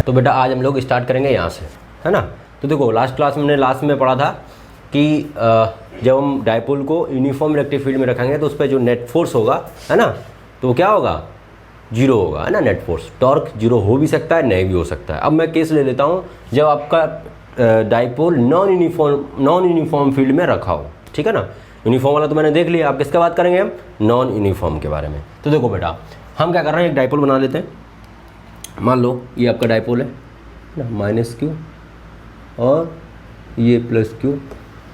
तो बेटा आज हम लोग स्टार्ट करेंगे यहाँ से, है ना। तो देखो लास्ट क्लास में लास्ट में पढ़ा था कि जब हम डायपोल को यूनिफॉर्म इलेक्ट्रिक फील्ड में रखेंगे तो उस पर जो नेट फोर्स होगा, है ना, तो क्या होगा, जीरो होगा, है ना। नेट फोर्स टॉर्क जीरो हो भी सकता है, नहीं भी हो सकता है। अब मैं केस ले लेता हूँ जब आपका डायपोल नॉन यूनिफॉर्म फील्ड में रखा हो, ठीक है ना। यूनिफॉर्म वाला तो मैंने देख लिया, अब किसका बात करेंगे हम, नॉन यूनिफॉर्म के बारे में। तो देखो बेटा हम क्या कर रहे हैं, एक डायपोल बना लेते हैं। मान लो ये आपका डायपोल है ना, माइनस क्यू और ये प्लस क्यू,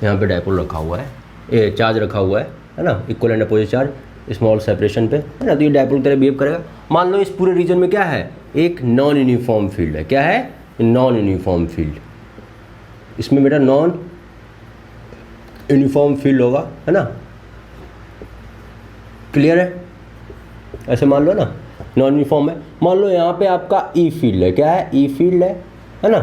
यहाँ पे डायपोल रखा हुआ है, ये चार्ज रखा हुआ है ना, equal and opposite charge small separation पे, है ना। तो ये डायपोल की तरह बिहेव करेगा। मान लो इस पूरे रीजन में क्या है, एक नॉन यूनिफॉर्म फील्ड है। क्या है, नॉन यूनिफॉर्म फील्ड। इसमें बेटा नॉन यूनिफॉर्म फील्ड होगा, है ना। क्लियर है, ऐसे मान लो ना, नॉन यूनिफॉर्म है। मान लो यहाँ पे आपका ई फील्ड है। क्या है, ई फील्ड है ना।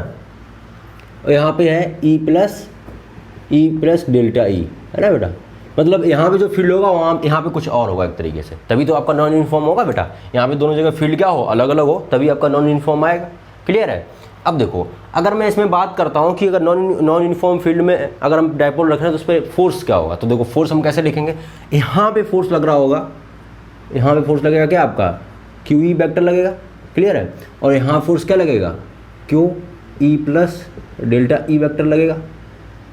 और यहाँ पे है ई प्लस डेल्टा ई, है ना बेटा। मतलब यहाँ पे जो फील्ड होगा वहाँ यहाँ पे कुछ और होगा एक तरीके से, तभी तो आपका नॉन यूनिफॉर्म होगा बेटा। यहाँ पे दोनों जगह फील्ड क्या हो, अलग अलग हो, तभी आपका नॉन यूनिफॉर्म आएगा। क्लियर है। अब देखो अगर मैं इसमें बात करता हूँ कि अगर नॉन यूनिफॉर्म फील्ड में अगर हम डायपोल रख रहे हैं तो उस पर फोर्स क्या होगा, तो देखो फोर्स हम कैसे लिखेंगे, यहाँ पे फोर्स लग रहा होगा, यहाँ पे फोर्स लगेगा क्या आपका, क्यू ई वेक्टर लगेगा। क्लियर है। और यहाँ फोर्स क्या लगेगा, Q E plus delta E vector लगेगा।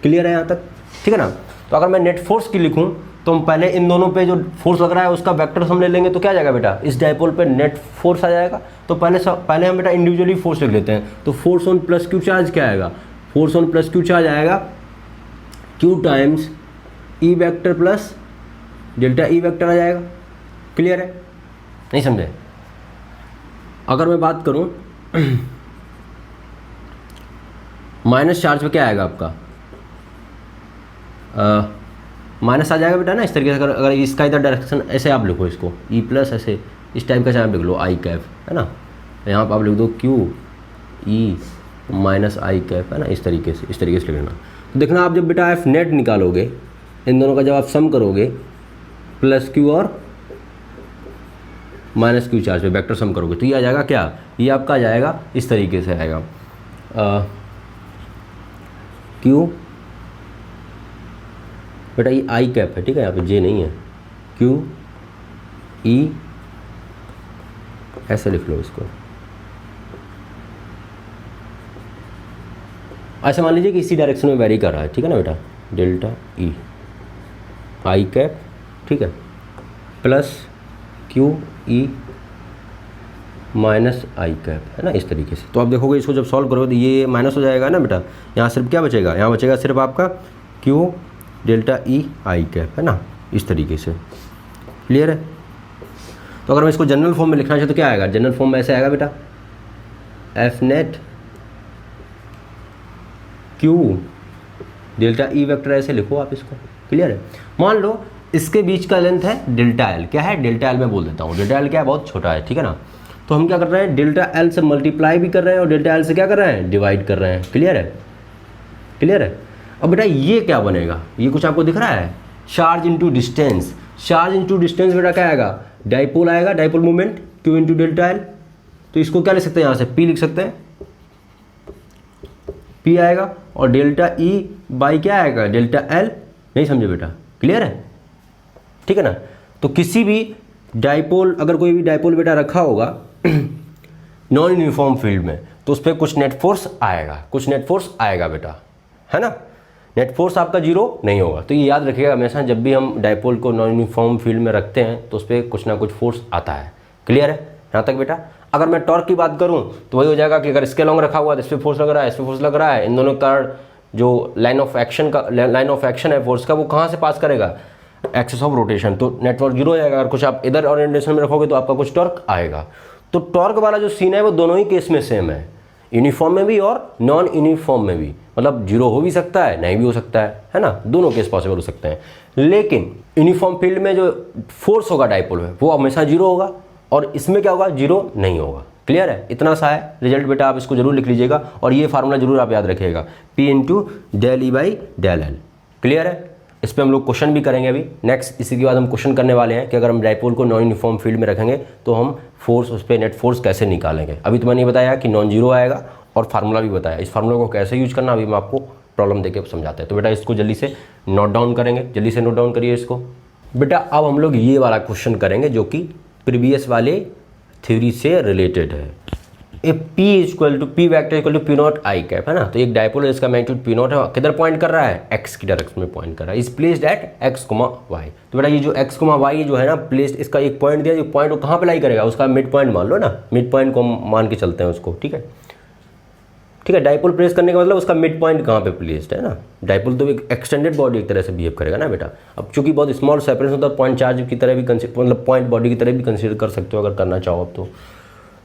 क्लियर है यहाँ तक, ठीक है ना। तो अगर मैं नेट फोर्स की लिखूँ तो हम पहले इन दोनों पे जो फोर्स लग रहा है उसका वेक्टर हम ले लेंगे, तो क्या आ जाएगा बेटा, इस डायपोल पे नेट फोर्स आ जाएगा। तो पहले हम बेटा इंडिविजुअली फोर्स लिख लेते हैं। तो force on plus Q charge क्या आएगा, force on plus Q charge आएगा Q times E vector plus delta E vector आ जाएगा। क्लियर है, नहीं समझे। अगर मैं बात करूं माइनस चार्ज पे क्या आएगा आपका, माइनस आ जाएगा बेटा ना, इस तरीके से। अगर इसका इधर डायरेक्शन ऐसे आप लिखो इसको, ई प्लस ऐसे इस टाइप का चाहे लिख लो आई कैप, है ना। यहाँ पर आप लिख दो क्यू ई माइनस आई कैप, है ना, इस तरीके से लिख लेना। तो देखना आप जब बेटा एफ नेट निकालोगे, इन दोनों का जब आप सम करोगे, प्लस क्यू और माइनस क्यू चार्ज पे वेक्टर सम करोगे, तो ये आ जाएगा क्या, ये आपका आ जाएगा इस तरीके से आएगा, क्यू बेटा ये आई कैप है, ठीक है, यहाँ पे जे नहीं है, क्यू ई ऐसे लिख लो इसको। ऐसे मान लीजिए कि इसी डायरेक्शन में वेरी कर रहा है, ठीक है ना बेटा, डेल्टा ई आई कैप, ठीक है, प्लस क्यू ई माइनस आई कैप, है ना, इस तरीके से। तो आप देखोगे इसको जब सॉल्व करोगे तो ये माइनस हो जाएगा ना बेटा, यहाँ सिर्फ क्या बचेगा, यहाँ बचेगा सिर्फ आपका क्यू डेल्टा ई आई कैप, है ना, इस तरीके से। क्लियर है। तो अगर मैं इसको जनरल फॉर्म में लिखना चाहूँ तो क्या आएगा, जनरल फॉर्म में ऐसे आएगा बेटा, F net Q delta E vector, ऐसे लिखो आप इसको। क्लियर है। मान लो इसके बीच का लेंथ है डेल्टा एल। क्या है, डेल्टा एल मैं बोल देता हूँ, डेल्टा एल क्या है, बहुत छोटा है, ठीक है ना। तो हम क्या कर रहे हैं, डेल्टा एल से मल्टीप्लाई भी कर रहे हैं और डेल्टा एल से क्या कर रहे हैं, डिवाइड कर रहे हैं। क्लियर है, क्लियर है। अब बेटा ये क्या बनेगा, ये कुछ आपको दिख रहा है, charge into distance. Charge into distance बेटा क्या आएगा, डाइपोल आएगा, dipole moment Q into delta L. तो इसको क्या लिख सकते हैं, यहाँ से पी लिख सकते हैं, पी आएगा, और डेल्टा ई बाई क्या आएगा, डेल्टा एल। नहीं समझे बेटा, क्लियर है, ठीक है ना। तो किसी भी डाइपोल, अगर कोई भी डाइपोल बेटा रखा होगा नॉन यूनिफॉर्म फील्ड में, तो उस पर कुछ नेट फोर्स आएगा, बेटा, है ना। नेट फोर्स आपका जीरो नहीं होगा। तो ये याद रखिएगा हमेशा, जब भी हम डाइपोल को नॉन यूनिफॉर्म फील्ड में रखते हैं तो उस पर कुछ ना कुछ फोर्स आता है। क्लियर है यहाँ तक बेटा। अगर मैं टॉर्क की बात करूँ तो वही हो जाएगा कि अगर इसके लॉन्ग रखा हुआ है तो इस पर फोर्स लग रहा है, इस पर फोर्स लग रहा है, इन दोनों का जो लाइन ऑफ एक्शन है फोर्स का, वो कहाँ से पास करेगा, एक्सिस ऑफ रोटेशन। तो नेटवर्क जीरो हो जाएगा। अगर कुछ आप इधर ओरिएंटेशन में रखोगे तो आपका कुछ टॉर्क आएगा। तो टॉर्क वाला जो सीन है वो दोनों ही केस में सेम है, यूनिफॉर्म में भी और नॉन यूनिफॉर्म में भी। मतलब जीरो हो भी सकता है, नहीं भी हो सकता है ना, दोनों केस पॉसिबल हो सकते हैं। लेकिन यूनिफॉर्म फील्ड में जो फोर्स होगा डाइपोल में वो हमेशा जीरो होगा, और इसमें क्या होगा, जीरो नहीं होगा। क्लियर है, इतना सा है रिजल्ट बेटा, आप इसको जरूर लिख लीजिएगा और ये फार्मूला जरूर आप याद रखिएगा, P into del E by del L. Clear है। इस पर हम लोग क्वेश्चन भी करेंगे अभी नेक्स्ट। इसी के बाद हम क्वेश्चन करने वाले हैं कि अगर हम डाइपोल को नॉन यूनिफॉर्म फील्ड में रखेंगे तो हम फोर्स उस पर नेट फोर्स कैसे निकालेंगे। अभी तो मैंने ये बताया कि नॉन जीरो आएगा और फार्मूला भी बताया, इस फार्मूला को कैसे यूज करना अभी मैं आपको प्रॉब्लम देके समझाते हैं। तो बेटा इसको जल्दी से नोट डाउन करेंगे, जल्दी से नोट डाउन करिए इसको। बेटा अब हम लोग ये वाला क्वेश्चन करेंगे जो कि प्रीवियस वाले थ्योरी से रिलेटेड है। A P equal to P vector equal to P not I cap है ना। तो एक डायपोल है, इसका मैग्नीट्यूड पी नॉट है, किधर पॉइंट कर रहा है, एक्स की डायरेक्शन में पॉइंट कर रहा है, is placed at X comma Y. तो बेटा ये जो एक्स कोमा वाई जो है ना प्लेस्ड, इसका एक पॉइंट दिया, जो पॉइंट वो कहाँ पे लाई करेगा, उसका मिड पॉइंट मान लो ना, मिड पॉइंट को मान के चलते हैं उसको, ठीक है। ठीक है, डायपोल प्लेस करने का मतलब उसका मिड पॉइंट कहाँ पे प्लेस्ड है ना। डायपोल तो एक एक्सटेंडेड बॉडी एक तरह से बिहेव करेगा ना बेटा। अब चूंकि बहुत स्मॉल सेपरेशन होता है, पॉइंट चार्ज की तरह भी मतलब पॉइंट बॉडी की तरह भी कंसिडर कर सकते हो अगर करना चाहो अब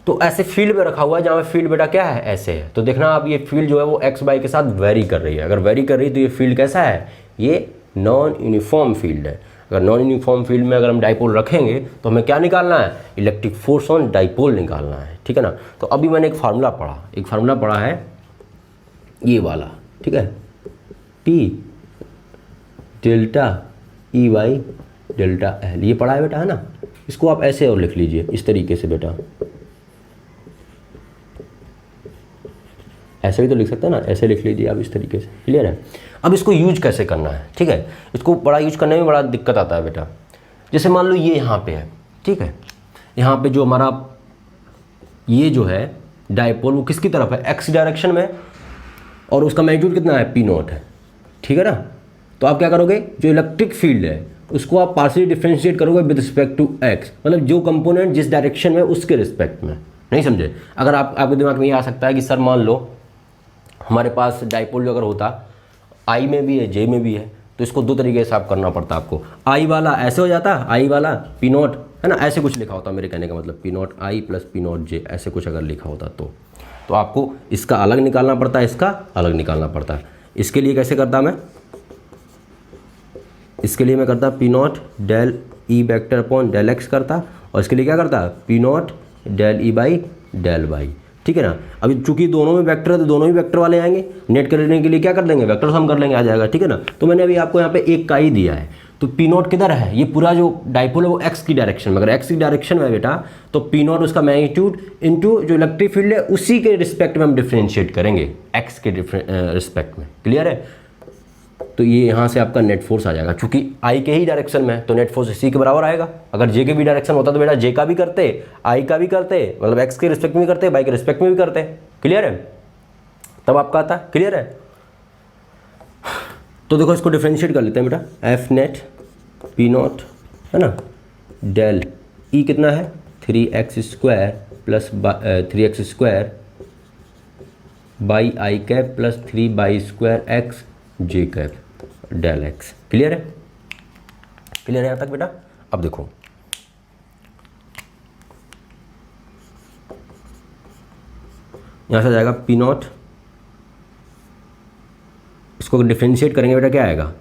तो ऐसे फील्ड में रखा हुआ है जहाँ पे फील्ड बेटा क्या है, ऐसे है। तो देखना आप ये फील्ड जो है वो एक्स वाई के साथ वेरी कर रही है। अगर वेरी कर रही है तो ये फील्ड कैसा है, ये नॉन यूनिफॉर्म फील्ड है। अगर नॉन यूनिफॉर्म फील्ड में अगर हम डाइपोल रखेंगे तो हमें क्या निकालना है, इलेक्ट्रिक फोर्स ऑन डाइपोल निकालना है, ठीक है ना। तो अभी मैंने एक फार्मूला पढ़ा है ये वाला, ठीक है, P delta E Y delta L, ये पढ़ा है बेटा है ना। इसको आप ऐसे और लिख लीजिए इस तरीके से बेटा, ऐसे भी तो लिख सकते हैं ना, ऐसे लिख लीजिए आप इस तरीके से, क्लियर है। अब इसको यूज कैसे करना है, ठीक है, इसको बड़ा यूज करने में बड़ा दिक्कत आता है बेटा। जैसे मान लो ये यहाँ पे है, ठीक है, यहाँ पे जो हमारा ये जो है डायपोल वो किसकी तरफ है, एक्स डायरेक्शन में, और उसका मैग्नीट्यूड कितना है, पी नॉट है, ठीक है ना। तो आप क्या करोगे, जो इलेक्ट्रिक फील्ड है उसको आप पार्शियली डिफरेंशिएट करोगे विद रिस्पेक्ट टू एक्स, मतलब जो कंपोनेंट जिस डायरेक्शन में उसके रिस्पेक्ट में, नहीं समझे। अगर आपके दिमाग में ये आ सकता है कि सर मान लो हमारे पास डाइपोल अगर होता आई में भी है जे में भी है, तो इसको दो तरीके से आप करना पड़ता आपको। आई वाला ऐसे हो जाता, आई वाला पी नॉट है ना, ऐसे कुछ लिखा होता, मेरे कहने का मतलब P not I plus P naught J, ऐसे कुछ अगर लिखा होता तो आपको इसका अलग निकालना पड़ता है, इसका अलग निकालना पड़ता है। इसके लिए कैसे करता मैं, इसके लिए मैं करता P not del E vector upon del X करता, और इसके लिए क्या करता, P not del E by del Y, ठीक है ना। अभी चूंकि दोनों में वेक्टर है तो दोनों ही वेक्टर वाले आएंगे, नेट करने के लिए क्या कर देंगे, वेक्टर सम कर लेंगे, आ जाएगा, ठीक है ना। तो मैंने अभी आपको यहाँ पे एक का ही दिया है, तो पी नॉट किधर है, ये पूरा जो डाइपोल है वो एक्स की डायरेक्शन में, अगर एक्स की डायरेक्शन में है बेटा तो पी नॉट उसका मैग्नीट्यूड इनटू जो इलेक्ट्रिक फील्ड है उसी के रिस्पेक्ट में हम डिफ्रेंशिएट करेंगे, एक्स के रिस्पेक्ट में, क्लियर है। तो ये यहाँ से आपका नेट फोर्स आ जाएगा, चूंकि आई के ही डायरेक्शन में है तो नेट फोर्स इसी के बराबर आएगा। अगर जे के भी डायरेक्शन होता तो बेटा जे का भी करते, आई का भी करते, मतलब एक्स के रिस्पेक्ट में भी करते, वाई के रिस्पेक्ट में भी करते, क्लियर है, तब आपका आता, क्लियर है। तो देखो इसको डिफरेंशिएट कर लेते हैं बेटा, एफ नेट पी नॉट है ना डेल ई कितना है 3x square plus 3x square by I cap plus 3 by square X J cap del X, clear है, क्लियर है यहाँ तक बेटा। अब देखो यहाँ से जाएगा पी नॉट, इसको डिफरेंशिएट करेंगे बेटा क्या आएगा,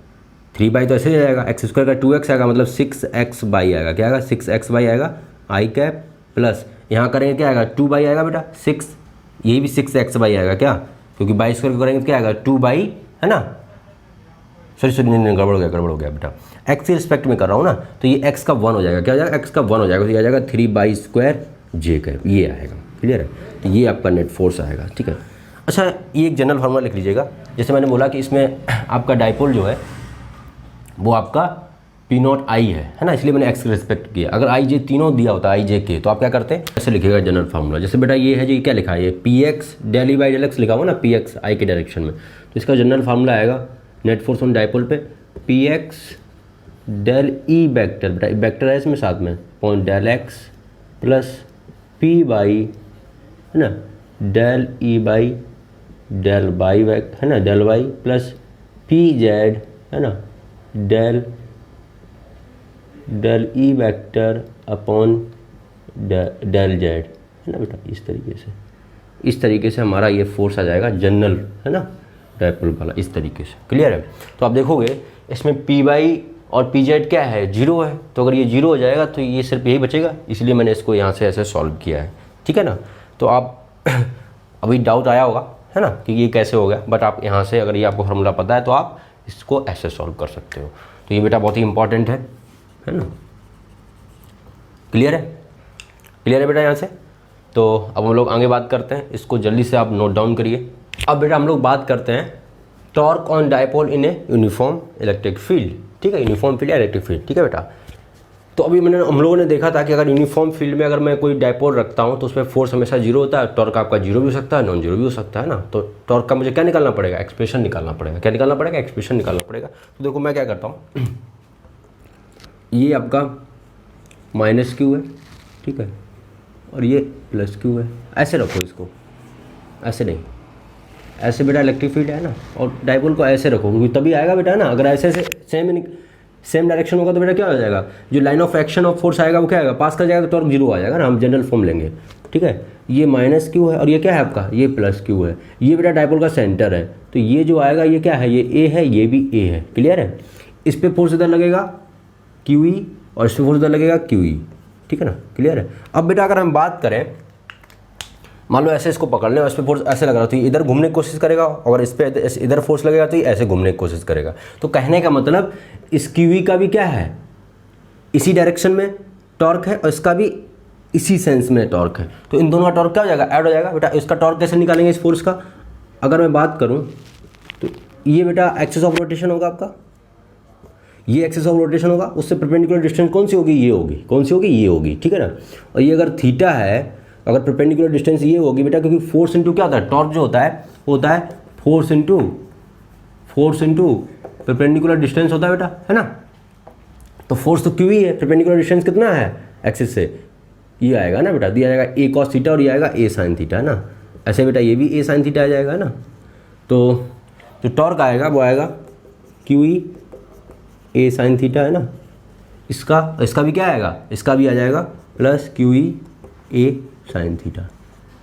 3 बाई तो ऐसे ही जाएगा, एक्स स्क्वायर का 2x आएगा, मतलब 6x बाई आएगा, क्या आएगा 6x बाई आएगा आई कैप प्लस यहाँ करेंगे क्या आएगा 2 बाई आएगा बेटा 6, यही भी 6x बाई आएगा क्या, क्योंकि बाई स्क्वायर करेंगे तो क्या आएगा 2 बाई है ना, सॉरी नहीं गड़बड़ हो गया बेटा, एक्स के रिस्पेक्ट में कर रहा हूँ ना, तो ये एक्स का 1 हो जाएगा, क्या हो जाएगा एक्स का 1 हो जाएगा, तो ये आ जाएगा 3 बाई स्क्वायर जे कैप, ये आएगा, क्लियर है। तो ये आपका नेट फोर्स आएगा, ठीक है। अच्छा ये एक जनरल फार्मूला लिख लीजिएगा, जैसे मैंने बोला कि इसमें आपका डाइपोल जो है वो आपका पी नॉट आई है ना, इसलिए मैंने एक्स के रिस्पेक्ट किया। अगर आई जे तीनों दिया होता आई जे के, तो आप क्या करते हैं ऐसे लिखिएगा जनरल फार्मूला। जैसे बेटा ये है जी, क्या लिखा है, ये P X del E by del X लिखा हुआ ना, पी एक्स आई के डायरेक्शन में, तो इसका जनरल फार्मूला आएगा नेट फोर्स ऑन डाइपोल पे P X del E vector, बेटा वेक्टर है इसमें साथ में, point del X plus P by है ना del E by del Y है ना del Y plus P Z है ना del del E vector upon del Z है ना बेटा, इस तरीके से हमारा ये फोर्स आ जाएगा जनरल है ना डाइपोल वाला, इस तरीके से, क्लियर है। तो आप देखोगे इसमें पी वाई और पी जेड क्या है, 0 है, तो अगर ये 0 हो जाएगा तो ये सिर्फ यही बचेगा, इसलिए मैंने इसको यहाँ से ऐसे सॉल्व किया है, ठीक है ना। तो आप अभी डाउट आया होगा है ना कि ये कैसे हो गया, बट आप यहाँ से अगर ये आपको फार्मूला पता है तो आप इसको ऐसे सॉल्व कर सकते हो। तो ये बेटा बहुत ही इंपॉर्टेंट है ना। क्लियर है? क्लियर है बेटा यहाँ से? तो अब हम लोग आगे बात करते हैं, इसको जल्दी से आप नोट डाउन करिए। अब बेटा हम लोग बात करते हैं torque on dipole in a uniform electric field. ठीक है, यूनिफॉर्म फील्ड या इलेक्ट्रिक फील्ड। ठीक है बेटा, तो अभी हम लोगों ने देखा था कि अगर यूनिफॉर्म फील्ड में अगर मैं कोई डायपोल रखता हूँ तो उसमें फोर्स हमेशा जीरो होता है, टॉर्क आपका जीरो भी हो सकता है, नॉन जीरो भी हो सकता है ना। तो टॉर्क का मुझे क्या निकालना पड़ेगा? एक्सप्रेशन निकालना पड़ेगा। क्या निकालना पड़ेगा? एक्सप्रेशन निकालना पड़ेगा। तो देखो मैं क्या करता हूँ, ये आपका माइनस क्यू है, ठीक है, और ये प्लस क्यू है। ऐसे रखो इसको, ऐसे नहीं, ऐसे बेटा इलेक्ट्रिक फील्ड है ना, और डायपोल को ऐसे रखो क्योंकि तभी आएगा बेटा ना। अगर ऐसे से सेम डायरेक्शन होगा तो बेटा क्या हो जाएगा, जो line of action of force आएगा वो क्या आएगा, पास कर जाएगा तो टॉर्क जीरो आ जाएगा ना। हम जनरल फॉर्म लेंगे, ठीक है। ये माइनस क्यू है और ये क्या है आपका, ये प्लस क्यू है। ये बेटा डायपोल का सेंटर है, तो ये जो आएगा ये क्या है, ये ए है, ये भी ए है। क्लियर है? इस पर फोर्स इधर लगेगा क्यू ई और इस पर फोर्स इधर लगेगा क्यू ई। ठीक है ना? क्लियर है? अब बेटा अगर हम बात करें, मान लो ऐसे इसको पकड़ लें और इस पर फोर्स ऐसे लग रहा तो इधर घूमने की कोशिश करेगा, और इस पर इधर फोर्स लगेगा तो ये ऐसे घूमने की कोशिश करेगा। तो कहने का मतलब इस क्यूई का भी क्या है, इसी डायरेक्शन में टॉर्क है और इसका भी इसी सेंस में टॉर्क है। तो इन दोनों का टॉर्क क्या हो जाएगा, ऐड हो जाएगा। बेटा इसका टॉर्क कैसे निकालेंगे इस फोर्स का, अगर मैं बात करूँ तो ये बेटा एक्सिस ऑफ रोटेशन होगा आपका, ये एक्सिस ऑफ रोटेशन होगा, उससे परपेंडिकुलर डिस्टेंस कौन सी होगी, ये होगी। कौन सी होगी, ये होगी। ठीक है ना? और ये अगर थीटा है, अगर परपेंडिकुलर डिस्टेंस ये होगी बेटा, क्योंकि फोर्स इंटू क्या होता है, टॉर्क जो होता है वो होता है फोर्स इंटू परपेंडिकुलर डिस्टेंस होता है बेटा, है ना। तो फोर्स तो क्यू ही है, परपेंडिकुलर डिस्टेंस कितना है एक्सिस से, ये आएगा ना बेटा, दिया जाएगा ए कॉस थीटा और ये आएगा ए साइन थीटा, है ना। ऐसे बेटा ये भी ए साइन थीटा आ जाएगा ना। तो जो टॉर्क आएगा वो आएगा क्यू ई ए साइन थीटा, है ना। इसका भी क्या आएगा, इसका भी आ जाएगा प्लस क्यू ई ए साइन थीटा।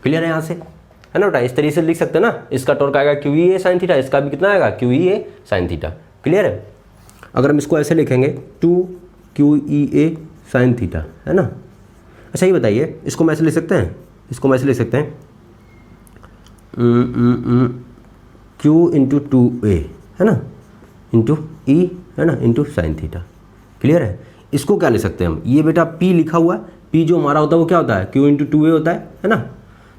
क्लियर है यहाँ से, है ना बेटा? इस तरीके से लिख सकते हैं ना, इसका टॉर्क आएगा क्यू ई ए साइन थीटा, इसका भी कितना आएगा क्यू ई ए साइन थीटा। क्लियर है? अगर हम इसको ऐसे लिखेंगे 2 क्यू ई ए साइन थीटा, है ना। अच्छा ये बताइए, इसको मैं ऐसे लिख सकते हैं, इसको मैं ऐसे लिख सकते हैं क्यू इंटू 2a, है ना, इंटू ई, है ना, इंटू साइन थीटा। क्लियर है? इसको क्या लिख सकते हैं हम, ये बेटा p लिखा हुआ है, p जो हमारा होता है वो क्या होता है, q इंटू 2a होता है ना।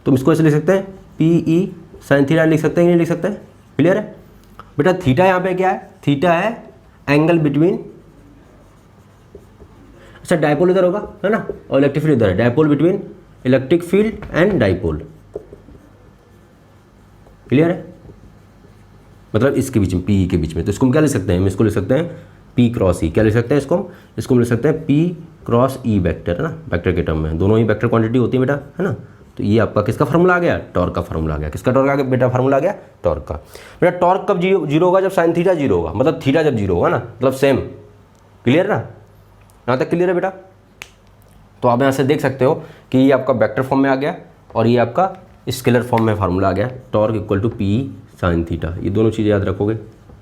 तो हम इसको ऐसे लिख सकते हैं पी ई साइन थीटा लिख सकते हैं, नहीं लिख सकते हैं। क्लियर है बेटा? थीटा यहाँ पे क्या है, थीटा है एंगल बिटवीन, अच्छा डायपोल इधर होगा, है ना, और इलेक्ट्रिक फील्ड इधर है, dipole between electric field and dipole. Clear है? मतलब इसके बीच में, पी के बीच में। तो इसको हम क्या लिख सकते हैं, हम इसको लिख सकते हैं पी क्रॉस ई। क्या लिख सकते हैं इसको हम लिख सकते हैं पी क्रॉस ई वेक्टर, है ना, वेक्टर के टर्म में। दोनों ही वेक्टर क्वांटिटी होती है बेटा, है ना। तो ये आपका किसका फार्मूला आ गया, टॉर्क का फार्मूला आ गया। किसका टॉर्क आ गया बेटा, फार्मूला आ गया टॉर्क का। बेटा टॉर्क कब जीरो होगा, जब साइन थीटा जीरो होगा, मतलब थीटा जब जीरो होगा ना, मतलब सेम। क्लियर ना? यहाँ तक क्लियर है बेटा? तो आप यहाँ से देख सकते हो कि ये आपका वेक्टर फॉर्म में आ गया और ये आपका स्केलर फॉर्म में फार्मूला आ गया, torque equal to P sine theta. ये दोनों चीज़ें याद रखोगे,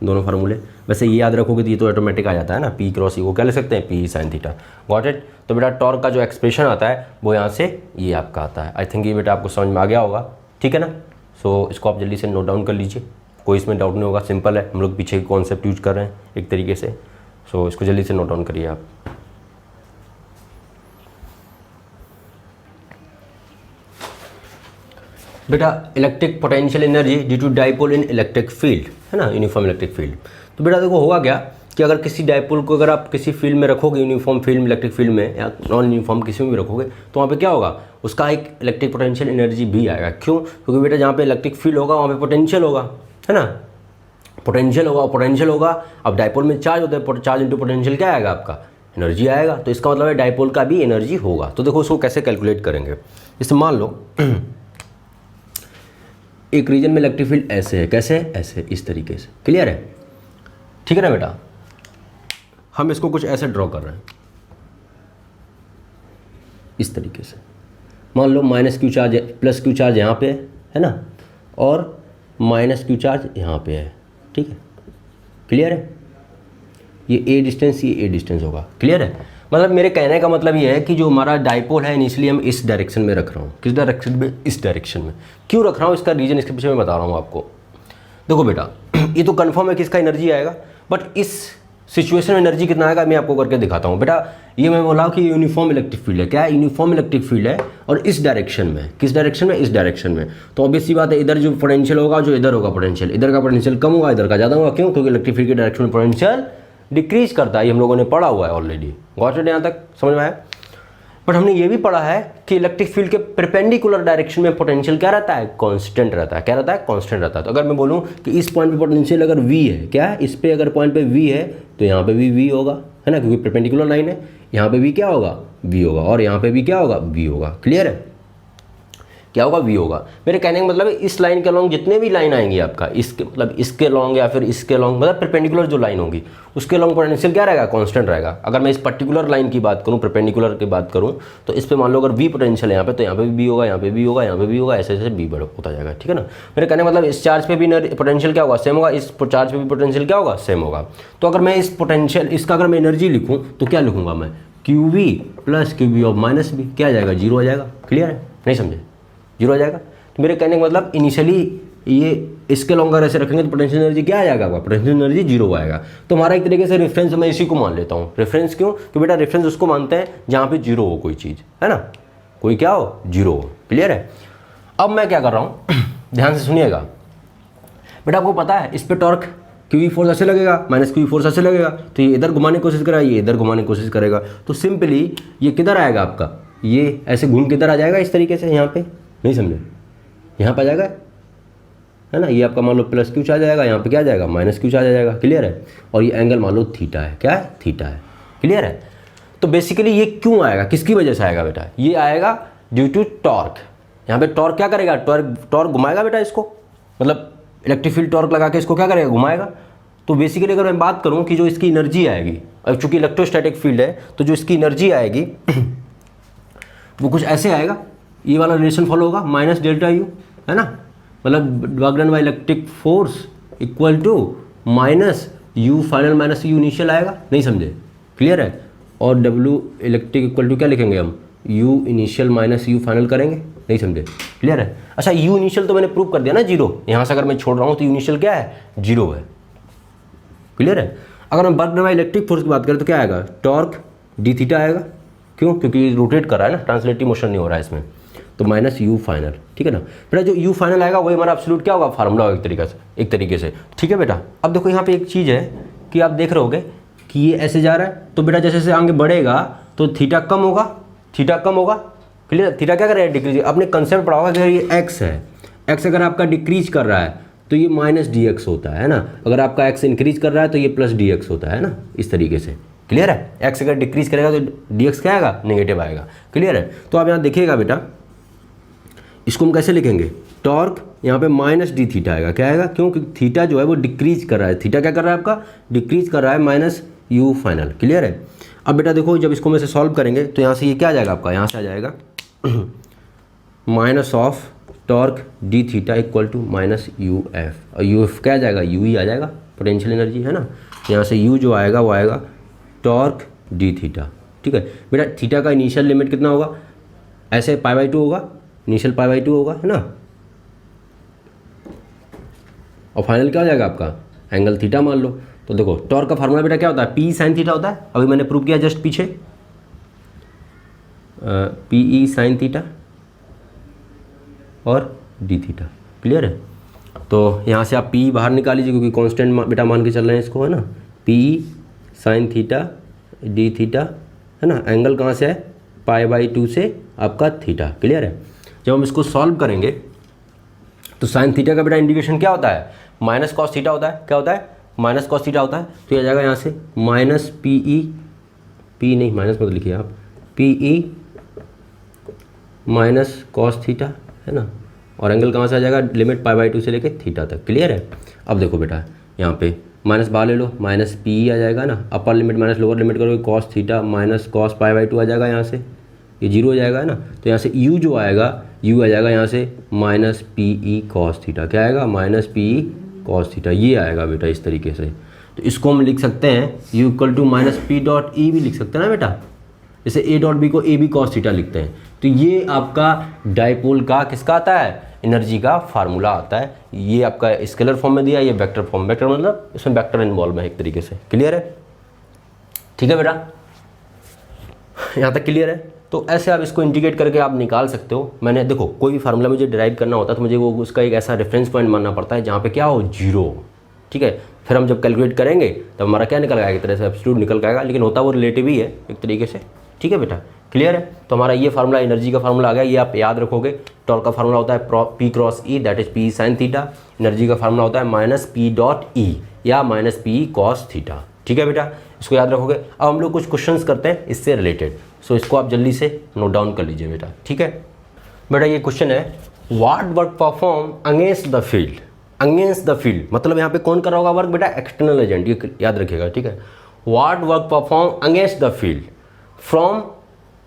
दोनों फार्मूले। वैसे ये याद रखोगे तो ये तो ऑटोमेटिक आ जाता है ना, पी क्रॉस ई को क्या ले सकते हैं, P sine theta. Got it? तो बेटा टॉर्क का जो एक्सप्रेशन आता है वो यहाँ से ये आपका आता है। आई थिंक ये बेटा आपको समझ में आ गया होगा, ठीक है ना। सो इसको आप जल्दी से नोट डाउन कर लीजिए, कोई इसमें डाउट नहीं होगा, सिंपल है। हम लोग पीछे के कॉन्सेप्ट यूज कर रहे हैं एक तरीके से। सो इसको जल्दी से नोट डाउन करिए आप। बेटा electric potential energy due to dipole in electric field, है ना, यूनिफॉर्म इलेक्ट्रिक फील्ड। तो बेटा देखो होगा क्या कि अगर किसी डायपोल को अगर आप किसी फील्ड में रखोगे, यूनिफॉर्म फील्ड में, इलेक्ट्रिक फील्ड में या नॉन यूनिफॉर्म किसी में भी रखोगे, तो वहाँ पे क्या होगा, उसका एक इलेक्ट्रिक पोटेंशियल एनर्जी भी आएगा। क्यों? क्योंकि बेटा जहाँ पे इलेक्ट्रिक फील्ड होगा वहाँ पे पोटेंशियल होगा, है ना, पोटेंशियल होगा। अब डायपोल में चार्ज होता है, चार्ज इंटू पोटेंशियल क्या आएगा आपका, एनर्जी आएगा। तो इसका मतलब है डायपोल का भी एनर्जी होगा। तो देखो उसको कैसे कैलकुलेट करेंगे। जैसे मान लो एक रीजन में इलेक्ट्रिक फील्ड ऐसे है, कैसे, ऐसे, इस तरीके से। क्लियर है? ठीक है ना बेटा? हम इसको कुछ ऐसे ड्रॉ कर रहे हैं, इस तरीके से। मान लो minus Q charge, plus Q charge यहाँ पे है ना, और माइनस क्यू चार्ज यहाँ पे है। ठीक है? क्लियर है? ये ए डिस्टेंस, ये ए डिस्टेंस होगा। क्लियर है? मतलब मेरे कहने का मतलब ये है कि जो हमारा डायपोल है इनिशियली हम इस डायरेक्शन में रख रहा हूँ। किस डायरेक्शन में? इस डायरेक्शन में। क्यों रख रहा हूँ, इसका रीजन इसके पीछे मैं बता रहा हूँ आपको। देखो बेटा ये तो कन्फर्म है कि इसका एनर्जी आएगा, बट इस सिचुएशन में एनर्जी कितना आएगा मैं आपको करके दिखाता हूँ। बेटा ये मैं बोला कि यूनिफॉर्म इलेक्ट्रिक फील्ड है, क्या है, यूनिफॉर्म इलेक्ट्रिक फील्ड है, और इस डायरेक्शन में, किस डायरेक्शन में, इस डायरेक्शन में। तो ऑब्वियस सी बात है इधर जो पोटेंशियल होगा, जो इधर होगा पोटेंशियल, इधर का पोटेंशियल कम होगा, इधर का ज़्यादा होगा। क्यों? क्योंकि इलेक्ट्रिक फील्ड के डायरेक्शन में पोटेंशियल डिक्रीज करता है, ये हम लोगों ने पढ़ा हुआ है ऑलरेडी। Got it? यहाँ तक समझ में आया? बट हमने ये भी पढ़ा है कि इलेक्ट्रिक फील्ड के परपेंडिकुलर डायरेक्शन में पोटेंशियल क्या रहता है, कांस्टेंट रहता है। क्या रहता है? कांस्टेंट रहता है। तो अगर मैं बोलूँ कि इस पॉइंट पे पोटेंशियल अगर v है, क्या है, इस पे अगर पॉइंट पे v है तो यहाँ पे भी v होगा, है ना, क्योंकि परपेंडिकुलर लाइन है। यहाँ पे भी क्या होगा, v होगा, और यहाँ पे भी क्या होगा, v होगा। क्लियर है? क्या होगा, v होगा। मेरे कहने का मतलब है इस लाइन के अलॉन्ग जितने भी लाइन आएंगी आपका, इसके मतलब इसके अलॉन्ग या फिर इसके अलॉन्ग, मतलब परपेंडिकुलर जो लाइन होगी उसके अलॉन्ग पोटेंशियल क्या रहेगा, कांस्टेंट रहेगा। अगर मैं इस पर्टिकुलर लाइन की बात करूँ, परपेंडिकुलर की बात करूँ, तो इस पे मान लो अगर v पोटेंशियल है यहाँ पे, तो यहाँ पे भी v होगा, यहाँ पे भी होगा, यहाँ पे भी होगा, ऐसे ऐसे v बड़ा होता जाएगा। ठीक है ना? मेरे कहने का मतलब इस चार्ज पे भी पोटेंशियल क्या होगा, सेम होगा, इस चार्ज पे भी पोटेंशियल क्या होगा, सेम होगा। तो अगर मैं इस पोटेंशियल, इसका अगर मैं एनर्जी लिखूँ तो क्या लिखूंगा मैं, QV plus QV of minus B, क्या आ जाएगा, जीरो आ जाएगा। क्लियर है? नहीं समझे? जीरो आ जाएगा। तो मेरे कहने का मतलब इनिशियली ये इसके लॉन्ग अगर ऐसे रखेंगे तो पोटेंशियल एनर्जी क्या आ जाएगा आपका, पोटेंशियल एनर्जी जीरो आएगा। तो हमारा एक तरीके से रेफरेंस मैं इसी को मान लेता हूँ। रेफरेंस क्यों? कि बेटा रेफरेंस उसको मानते हैं जहाँ पे जीरो हो कोई चीज़, है ना, कोई क्या हो, जीरो हो। क्लियर है? अब मैं क्या कर रहा हूँ ध्यान से सुनिएगा बेटा। आपको पता है इस पर टॉर्क QV फोर्स ऐसे लगेगा, माइनस QV फोर्स ऐसे लगेगा, तो ये इधर घुमाने की कोशिश करेगा, ये इधर घुमाने की कोशिश करेगा। तो सिंपली ये किधर आएगा आपका, ये ऐसे घूम किधर आ जाएगा, इस तरीके से, यहाँ पे। नहीं समझे? यहाँ पे आ जाएगा, है ना, ये आपका मान लो प्लस Q आ जाएगा, यहाँ पे क्या आ जाएगा, माइनस Q आ जाएगा। क्लियर है? और ये एंगल मान लो थीटा है, क्या है, थीटा है। क्लियर है? तो बेसिकली ये क्यों आएगा, किसकी वजह से आएगा बेटा, ये आएगा ड्यू टू टॉर्क। यहाँ पे टॉर्क क्या करेगा, टॉर्क घुमाएगा बेटा इसको, मतलब इलेक्ट्रिक फील्ड टॉर्क लगा के इसको क्या करेगा, घुमाएगा। तो बेसिकली अगर मैं बात करूँ कि जो इसकी एनर्जी आएगी, और चूंकि इलेक्ट्रोस्टैटिक फील्ड है तो जो इसकी एनर्जी आएगी वो कुछ ऐसे आएगा, ये वाला रिलेशन फॉलो होगा, माइनस डेल्टा यू, है ना, मतलब work done by electric force equal to minus U final minus U initial आएगा। नहीं समझे? क्लियर है? और डब्ल्यू इलेक्ट्रिक इक्वल टू क्या लिखेंगे हम, you initial minus U final करेंगे। नहीं समझे? क्लियर है? अच्छा, यू इनिशियल तो मैंने प्रूव कर दिया ना, जीरो। यहाँ से अगर मैं छोड़ रहा हूँ तो यू इनिशियल क्या है, जीरो है। क्लियर है? अगर हम work done by electric force की बात करें तो क्या आएगा, टॉर्क डी थीटा आएगा। क्यों? क्योंकि रोटेट कर रहा है ना, ट्रांसलेटिव मोशन नहीं हो रहा है इसमें, तो माइनस यू फाइनल। ठीक है ना बेटा? जो यू फाइनल आएगा वही हमारा एब्सोल्यूट क्या होगा, फार्मूला होगा एक तरीके से। ठीक है बेटा? अब देखो यहाँ पे एक चीज़ है कि आप देख रहे होगे कि ये ऐसे जा रहा है, तो बेटा जैसे जैसे आगे बढ़ेगा तो थीटा कम होगा, थीटा कम होगा। क्लियर? थीटा क्या करेगा, डिक्रीज। आपने कंसेप्ट पढ़ा होगा कि अगर ये एक्स है, एक्स अगर आपका डिक्रीज कर रहा है तो ये माइनस डी एक्स होता है ना, अगर आपका एक्स इंक्रीज कर रहा है तो ये प्लस डी एक्स होता है ना, इस तरीके से। क्लियर है? एक्स अगर डिक्रीज करेगा तो डी एक्स क्या आएगा, नेगेटिव आएगा। क्लियर है? तो आप यहाँ देखिएगा बेटा, इसको हम कैसे लिखेंगे, टॉर्क यहाँ पे माइनस डी थीटा आएगा। क्या आएगा? क्योंकि थीटा जो है वो डिक्रीज कर रहा है, थीटा क्या कर रहा है आपका, डिक्रीज कर रहा है, माइनस यू फाइनल। क्लियर है? अब बेटा देखो जब इसको में से सॉल्व करेंगे तो यहाँ से ये क्या आ जाएगा आपका, यहाँ से आ जाएगा minus of torque D theta equal to minus U F, और यू एफ क्या आ जाएगा, यू ही आ जाएगा, पोटेंशियल एनर्जी, है ना। यहाँ से यू जो आएगा वो आएगा टॉर्क डी थीटा। ठीक है बेटा? थीटा का इनिशियल लिमिट कितना होगा, ऐसे π/2 होगा, इनिशियल π/2 होगा, है ना, और फाइनल क्या हो जाएगा आपका, एंगल थीटा मान लो। तो देखो टॉर्क का फार्मूला बेटा क्या होता है, पी साइन थीटा होता है, अभी मैंने प्रूव किया जस्ट पीछे, पी साइन थीटा और डी थीटा। क्लियर है? तो यहाँ से आप पी बाहर निकाल लीजिए क्योंकि कांस्टेंट बेटा मान के चल रहे हैं इसको, है ना, P sine theta D theta, है ना, एंगल कहाँ से है, π/2 से आपका थीटा। क्लियर है? जब हम इसको सॉल्व करेंगे तो साइन थीटा का बेटा इंडिकेशन क्या होता है, माइनस कॉस थीटा होता है। क्या होता है, माइनस कॉस थीटा होता है। तो ये आ जाएगा यहाँ से माइनस पी नहीं, माइनस मत लिखिए आप, पी माइनस कॉस थीटा, है ना, और एंगल कहाँ से आ जाएगा, लिमिट π/2 से लेके थीटा तक। क्लियर है? अब देखो बेटा यहाँ पे माइनस बाहर ले लो, माइनस पी आ जाएगा ना, upper limit minus lower limit करोगे कॉस थीटा माइनस कॉस π/2 आ जाएगा, यहाँ से ये जीरो हो जाएगा, है ना। तो यहाँ से u जो आएगा, u आ जाएगा यहाँ से माइनस पी कॉस थीटा। क्या आएगा, माइनस पी कॉस थीटा, ये आएगा बेटा इस तरीके से। तो इसको हम लिख सकते हैं u equal to minus P dot E भी लिख सकते हैं ना बेटा, जैसे a डॉट बी को ए बी कॉस थीटा लिखते हैं। तो ये आपका डाइपोल का किसका आता है, एनर्जी का फार्मूला आता है। ये आपका स्केलर फॉर्म में दिया, ये वेक्टर फॉर्म, वेक्टर मतलब इसमें वेक्टर इन्वॉल्व है एक तरीके से। क्लियर है? ठीक है बेटा, यहाँ तक क्लियर है? तो ऐसे आप इसको इंटीग्रेट करके आप निकाल सकते हो। मैंने देखो कोई भी फार्मूला मुझे डिराइव करना होता है तो मुझे वो उसका एक ऐसा रेफरेंस पॉइंट मानना पड़ता है जहाँ पे क्या हो, जीरो। ठीक है, फिर हम जब कैलकुलेट करेंगे तब हमारा क्या निकल आएगा, एक तरह से एब्सोल्यूट निकल आएगा, लेकिन होता वो रिलेटिव ही है एक तरीके से। ठीक है बेटा, क्लियर है? तो हमारा ये फार्मूला एनर्जी का फार्मूला आ गया, ये आप याद रखोगे। टॉर्क का फार्मूला होता है P cross E, that is P sine theta. Energy का फार्मूला होता है माइनस पी डॉट ई या माइनस पी कॉस थीटा। ठीक है बेटा, इसको याद रखोगे। अब हम लोग कुछ क्वेश्चंस करते हैं इससे रिलेटेड, सो इसको आप जल्दी से नोट डाउन कर लीजिए बेटा। ठीक है बेटा, ये क्वेश्चन है what work perform against the field. Against the field मतलब यहाँ पे कौन कर रहा होगा वर्क बेटा, एक्सटर्नल एजेंट, ये याद रखिएगा। ठीक है, what work perform against the field from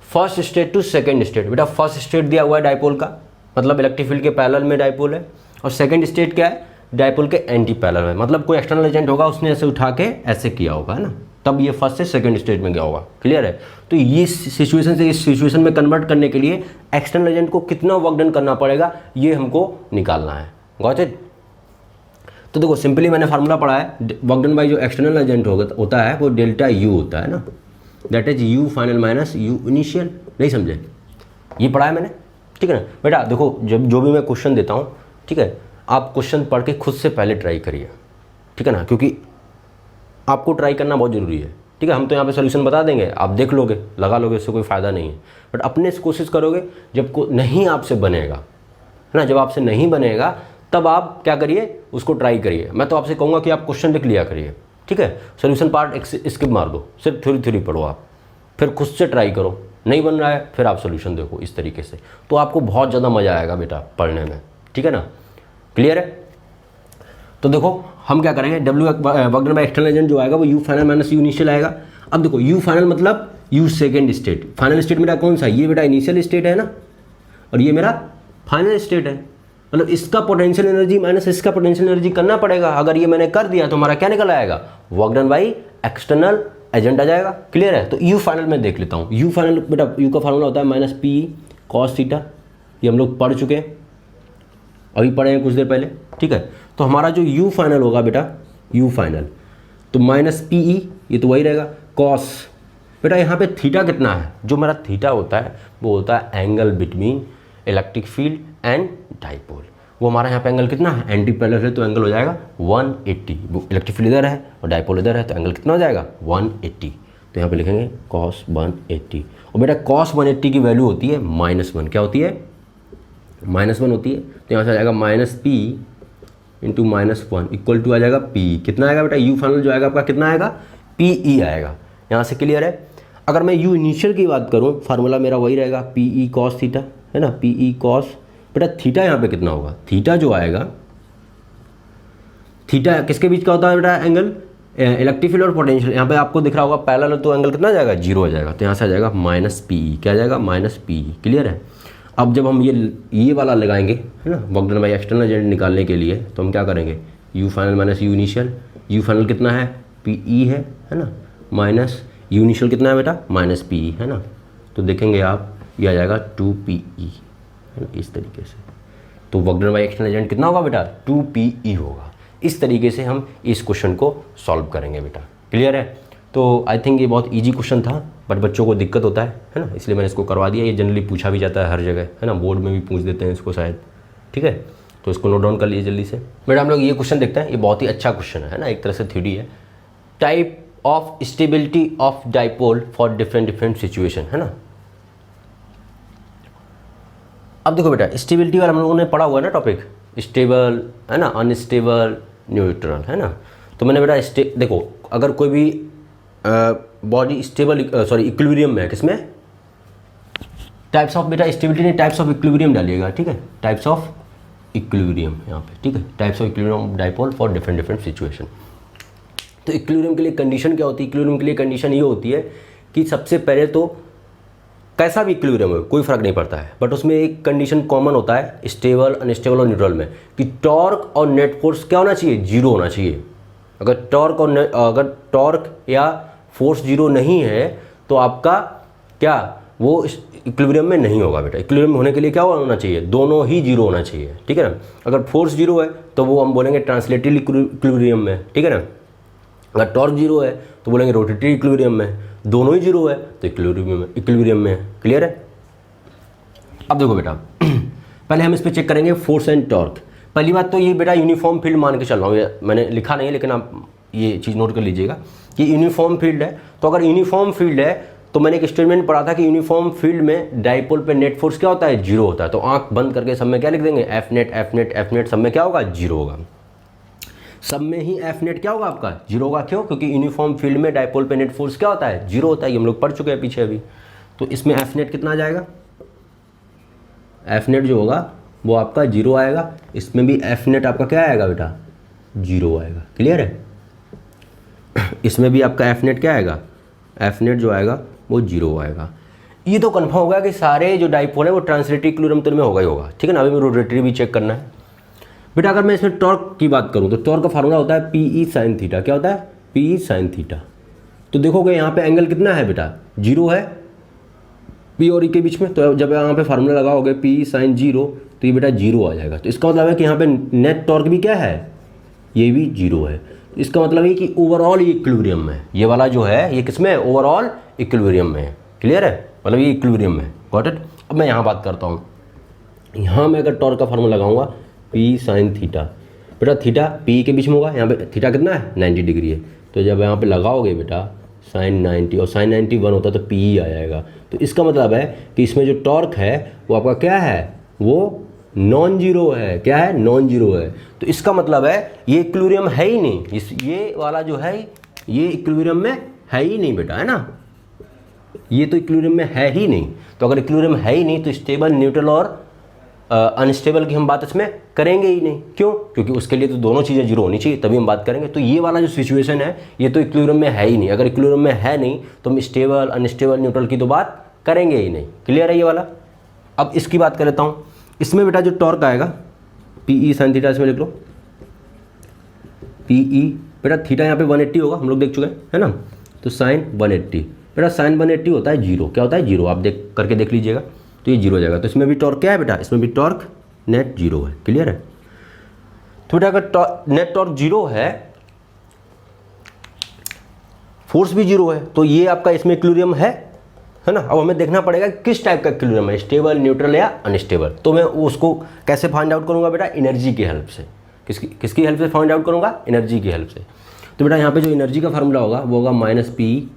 first state to second state. बेटा फर्स्ट स्टेट दिया हुआ है डायपोल का, मतलब इलेक्ट्रिक फील्ड के पैरेलल में डायपोल है, और सेकेंड स्टेट क्या है, डायपोल के एंटी पैरेलल में, मतलब कोई एक्सटर्नल एजेंट होगा उसने ऐसे उठा के ऐसे किया होगा, है ना, तब ये फर्स्ट से सेकंड स्टेट में गया होगा। क्लियर है? तो ये सिचुएशन से इस सिचुएशन में कन्वर्ट करने के लिए एक्सटर्नल एजेंट को कितना वर्क डन करना पड़ेगा ये हमको निकालना है। Got it? तो देखो सिंपली मैंने फार्मूला पढ़ा है, वर्क डन बाय जो एक्सटर्नल एजेंट होता है वो डेल्टा यू होता है ना, that is you final minus U initial. नहीं समझे? ये पढ़ा है मैंने। ठीक है ना बेटा, देखो जब जो भी मैं क्वेश्चन देता हूँ, ठीक है, आप क्वेश्चन पढ़ के खुद से पहले ट्राई करिए। ठीक है ना, क्योंकि आपको ट्राई करना बहुत ज़रूरी है। ठीक है, हम तो यहाँ पे सोल्यूशन बता देंगे, आप देख लोगे, लगा लोगे, इससे कोई फ़ायदा नहीं है। बट अपने से कोशिश करोगे, जब को नहीं आपसे बनेगा, है ना, जब आपसे नहीं बनेगा तब आप क्या करिए, उसको ट्राई करिए। मैं तो आपसे कहूँगा कि आप क्वेश्चन लिख लिया करिए। ठीक है, सोल्यूशन पार्ट स्किप मार दो, सिर्फ थ्योरी पढ़ो आप, फिर खुद से ट्राई करो। नहीं बन रहा है फिर आप सोल्यूशन देखो इस तरीके से, तो आपको बहुत ज़्यादा मज़ा आएगा बेटा पढ़ने में। ठीक है ना, क्लियर है? तो देखो हम क्या करेंगे, W work done by external agent जो आएगा वो you final minus U initial आएगा। अब देखो यू फाइनल मतलब you second state, final state मेरा कौन सा, ये बेटा इनिशियल स्टेट है ना, और ये मेरा फाइनल स्टेट है, मतलब इसका पोटेंशियल एनर्जी माइनस इसका पोटेंशियल एनर्जी करना पड़ेगा। अगर ये मैंने कर दिया तो हमारा क्या निकल आएगा, work done by external agent आ जाएगा। क्लियर है? तो यू फाइनल में देख लेता हूँ। यू फाइनल बेटा यू का फार्मूला होता है माइनस पी कॉस थीटा, ये हम लोग पढ़ चुके हैं, अभी पढ़े हैं कुछ देर पहले। ठीक है, तो हमारा जो यू फाइनल होगा बेटा, यू फाइनल तो माइनस पी ई, ये तो वही रहेगा, कॉस बेटा यहाँ पे थीटा कितना है, जो मेरा थीटा होता है वो होता है angle between electric field and dipole. वो हमारा यहाँ पे एंगल कितना है, एंटी पैरेलल है तो एंगल हो जाएगा 180। इलेक्ट्रिक फील्ड इधर है और डाइपोल इधर है तो एंगल कितना हो जाएगा 180। तो यहाँ पे लिखेंगे कॉस 180, और बेटा कॉस 180 की वैल्यू होती है -1। क्या होती है? -1 होती है। तो यहाँ से आ जाएगा minus P into -1 equal to आ जाएगा पी। कितना आएगा बेटा, यू फाइनल जो आएगा आपका कितना आएगा, पी ई आएगा। यहाँ से क्लियर है? अगर मैं यू इनिशियल की बात करूँ, फार्मूला मेरा वही रहेगा, पी ई कॉस थीटा, है ना, पी ई कॉस, बेटा थीटा यहाँ पे कितना होगा, थीटा जो आएगा, थीटा किसके बीच का होता है बेटा एंगल, इलेक्ट्रिक फील्ड और पोटेंशियल। यहाँ पे आपको दिख रहा होगा पैरेलल, तो एंगल कितना आ जाएगा, 0 हो जाएगा। तो यहाँ से आ जाएगा माइनस पी ई, क्या आ जाएगा, माइनस पी ई। क्लियर है? अब जब हम ये वाला लगाएंगे, है ना, work done by external agent निकालने के लिए, तो हम क्या करेंगे, you final minus U initial. You final कितना है, पी ई है ना, माइनस यू इनिशियल कितना है बेटा, माइनस पी ई, है ना। तो देखेंगे आप ये आ जाएगा 2 पी ई, है ना, इस तरीके से। तो work done by external agent कितना होगा बेटा, 2 पी ई होगा। इस तरीके से हम इस क्वेश्चन को सॉल्व करेंगे बेटा। क्लियर है? तो आई थिंक ये बहुत इजी क्वेश्चन था, बट बच्चों को दिक्कत होता है ना, इसलिए मैंने इसको करवा दिया। ये जनरली पूछा भी जाता है हर जगह, है ना, बोर्ड में भी पूछ देते हैं इसको शायद। ठीक है, तो इसको नोट डाउन कर लीजिए जल्दी से। बेटा हम लोग ये क्वेश्चन देखते हैं, ये बहुत ही अच्छा क्वेश्चन है ना, एक तरह से थ्योरी है। Type of stability of dipole for different situation, है ना। अब देखो बेटा स्टेबिलिटी वाला हम लोगों ने पढ़ा हुआ है ना टॉपिक, स्टेबल, है ना, अनस्टेबल, न्यूट्रल, है ना। तो मैंने बेटा देखो अगर कोई भी बॉडी स्टेबल इक्विलिब्रियम में है, किसमें, टाइप्स ऑफ, बेटा स्टेबिलिटी ने टाइप्स ऑफ इक्विलिब्रियम डालिएगा। ठीक है, टाइप्स ऑफ इक्विलिब्रियम यहाँ पे। ठीक है, types of equilibrium of dipole for different situation. तो इक्विलिब्रियम के लिए कंडीशन क्या होती है, इक्विलिब्रियम के लिए कंडीशन ये होती है कि सबसे पहले तो कैसा भी इक्विलिब्रियम हो कोई फ़र्क नहीं पड़ता है, बट उसमें एक कंडीशन कॉमन होता है स्टेबल, अनस्टेबल और न्यूट्रल में, कि टॉर्क और नेट फोर्स क्या होना चाहिए, 0 होना चाहिए। अगर टॉर्क या फोर्स 0 नहीं है तो आपका क्या वो इक्विलिब्रियम में नहीं होगा बेटा। इक्विलिब्रियम होने के लिए क्या होना चाहिए, दोनों ही जीरो होना चाहिए, ठीक है ना। अगर फोर्स जीरो है तो वो हम बोलेंगे ट्रांसलेटिव इक्विलिब्रियम में, ठीक है ना। अगर टॉर्क जीरो है तो बोलेंगे रोटेटरी इक्विलिब्रियम में, दोनों ही जीरो है तो इक्विलिब्रियम में है। क्लियर है। अब देखो बेटा पहले हम इस पर चेक करेंगे फोर्स एंड टॉर्क। पहली बात तो ये बेटा यूनिफॉर्म फील्ड मान के चल रहा हूँ, ये मैंने लिखा नहीं है लेकिन आप ये चीज़ नोट कर लीजिएगा कि यूनिफॉर्म फील्ड है। तो अगर यूनिफॉर्म फील्ड है तो मैंने एक स्टेटमेंट पढ़ा था कि यूनिफॉर्म फील्ड में डाइपोल पे नेट फोर्स क्या होता है, जीरो होता है। तो आंख बंद करके सब में क्या लिख देंगे, F net F net F net, सब में क्या होगा, जीरो होगा। सब में ही एफ नेट क्या होगा आपका, जीरो होगा। क्यों, क्योंकि यूनिफॉर्म फील्ड में डाइपोल पे नेट फोर्स क्या होता है, जीरो होता है। ये हम लोग पढ़ चुके हैं पीछे अभी। तो इसमें एफ नेट कितना आ जाएगा, एफ नेट जो होगा वो आपका जीरो आएगा। इसमें भी एफ नेट आपका क्या आएगा बेटा, जीरो आएगा। क्लियर है। इसमें भी आपका एफ नेट क्या आएगा, एफ नेट जो आएगा वो जीरो आएगा। ये तो कन्फर्म होगा कि सारे जो डाइपोल है वो ट्रांसलेटिव इक्विलिब्रियम में होगा ही होगा, ठीक है ना। अभी मैं रोटेटरी भी चेक करना है बेटा। अगर मैं इसमें टॉर्क की बात करूँ तो टॉर्क का फार्मूला होता है पी ई साइन थीटा। क्या होता है, पी ई साइन थीटा। तो देखोगे यहाँ पे एंगल कितना है बेटा, जीरो है पी और ई के बीच में। तो जब यहाँ पे फार्मूला लगाओगे पी ई साइन जीरो तो ये बेटा जीरो आ जाएगा। तो इसका मतलब है कि यहाँ पे नेट टॉर्क भी क्या है, ये भी जीरो है। इसका मतलब है कि ओवरऑल ये इक्विलिब्रियम में है। ये वाला जो है ये किसमें है, ओवरऑल इक्विलिब्रियम में है। क्लियर है, मतलब ये इक्विलिब्रियम में है। Got it. अब मैं यहाँ बात करता हूँ, यहाँ मैं अगर टॉर्क का फार्मूला लगाऊंगा पी साइन थीटा, बेटा थीटा पी के बीच में होगा। यहाँ पे थीटा कितना है, 90 डिग्री है। तो जब यहाँ पे लगाओगे बेटा साइन 90 और साइन 90 1 होता है तो पी आ जाएगा। तो इसका मतलब है कि इसमें जो टॉर्क है वो आपका क्या है, वो नॉन जीरो है। क्या है, नॉन जीरो है। तो इसका मतलब है ये इक्विलिब्रियम है ही नहीं। ये वाला जो है ये इक्विलिब्रियम में है ही नहीं बेटा, है ना। ये तो इक्विलिब्रियम में है ही नहीं। तो अगर इक्विलिब्रियम है ही नहीं तो स्टेबल, न्यूट्रल और अनस्टेबल की हम बात इसमें करेंगे ही नहीं। क्यों, क्योंकि उसके लिए तो दोनों चीज़ें जीरो होनी चाहिए तभी हम बात करेंगे। तो ये वाला जो सिचुएशन है ये तो इक्विलिब्रियम में है ही नहीं। अगर इक्विलिब्रियम में है नहीं तो हम स्टेबल, अनस्टेबल, न्यूट्रल की तो बात करेंगे ही नहीं। क्लियर है ये वाला। अब इसकी बात कर लेता हूँ। इसमें बेटा जो टॉर्क आएगा पी ई साइन थीटा, इसमें लिख लो पी ई। बेटा थीटा यहाँ पे 180 होगा, हम लोग देख चुके हैं, है ना। तो साइन 180, बेटा साइन 180 होता है जीरो। क्या होता है, जीरो। आप देख लीजिएगा तो ये जीरो हो जाएगा। तो इसमें भी टॉर्क क्या है बेटा, इसमें भी टॉर्क नेट जीरो है। क्लियर है। तो बेटा अगर नेट टॉर्क जीरो है, फोर्स भी जीरो है, तो ये आपका इसमें इक्विलिब्रियम है ना। अब हमें देखना पड़ेगा किस टाइप का इक्विलिब्रियम है, स्टेबल, न्यूट्रल या अनस्टेबल। तो मैं उसको कैसे फाइंड आउट करूंगा बेटा, एनर्जी की हेल्प से। किसकी हेल्प से फाइंड आउट करूंगा, एनर्जी की हेल्प से। तो बेटा यहाँ पे जो एनर्जी का फार्मूला होगा वो होगा माइनस पी